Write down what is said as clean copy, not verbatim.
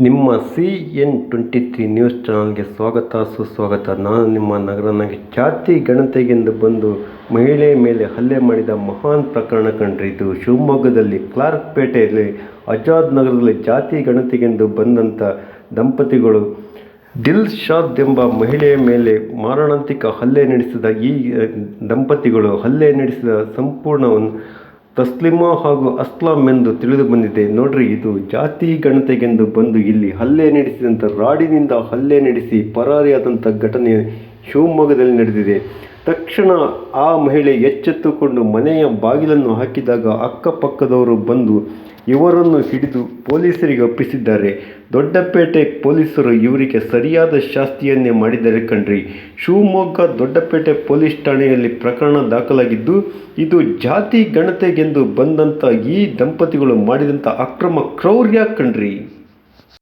ನಿಮ್ಮ CN23 news ಚಾನಲ್ಗೆ ಸ್ವಾಗತ ಸುಸ್ವಾಗತ. ನಾನು ನಿಮ್ಮ ನಗರನಾಗೆ ಜಾತಿ ಗಣತಿಗೆಂದು ಬಂದು ಮಹಿಳೆ ಮೇಲೆ ಹಲ್ಲೆ ಮಾಡಿದ ಮಹಾನ್ ಪ್ರಕರಣ ಕಂಡ್ರಿ. ಇದು ಶಿವಮೊಗ್ಗದಲ್ಲಿ ಕ್ಲಾರ್ಕ್ ಪೇಟೆಯಲ್ಲಿ ಆಜಾದ್ ನಗರದಲ್ಲಿ ಜಾತಿ ಗಣತಿಗೆಂದು ಬಂದಂಥ ದಂಪತಿಗಳು ದಿಲ್ಶಾದ್ ಎಂಬ ಮಹಿಳೆಯ ಮೇಲೆ ಮಾರಣಾಂತಿಕ ಹಲ್ಲೆ ನಡೆಸಿದ ಈ ದಂಪತಿಗಳು ಹಲ್ಲೆ ನಡೆಸಿದ ಸಂಪೂರ್ಣವನ್ನು ತಸ್ಲಿಮಾ ಹಾಗೂ ಅಸ್ಲಾಂ ಎಂದು ತಿಳಿದು ಬಂದಿದೆ. ನೋಡ್ರಿ, ಇದು ಜಾತಿ ಗಣತಿಗೆಂದು ಬಂದು ಇಲ್ಲಿ ಹಲ್ಲೆ ನಡೆಸಿದಂಥ ರಾಡಿನಿಂದ ಹಲ್ಲೆ ನಡೆಸಿ ಪರಾರಿಯಾದಂಥ ಘಟನೆ ಶಿವಮೊಗ್ಗದಲ್ಲಿ ನಡೆದಿದೆ. ತಕ್ಷಣ ಆ ಮಹಿಳೆ ಎಚ್ಚೆತ್ತುಕೊಂಡು ಮನೆಯ ಬಾಗಿಲನ್ನು ಹಾಕಿದಾಗ ಅಕ್ಕಪಕ್ಕದವರು ಬಂದು ಇವರನ್ನು ಹಿಡಿದು ಪೊಲೀಸರಿಗೆ ಒಪ್ಪಿಸಿದ್ದಾರೆ. ದೊಡ್ಡಪೇಟೆ ಪೊಲೀಸರು ಇವರಿಗೆ ಸರಿಯಾದ ಶಾಸ್ತಿಯನ್ನೇ ಮಾಡಿದ್ದಾರೆ ಕಣ್ರಿ. ಶಿವಮೊಗ್ಗ ದೊಡ್ಡಪೇಟೆ ಪೊಲೀಸ್ ಠಾಣೆಯಲ್ಲಿ ಪ್ರಕರಣ ದಾಖಲಾಗಿದ್ದು, ಇದು ಜಾತಿ ಗಣತಿಗೆಂದು ಬಂದಂಥ ಈ ದಂಪತಿಗಳು ಮಾಡಿದಂಥ ಅಕ್ರಮ ಕ್ರೌರ್ಯ ಕಣ್ರಿ.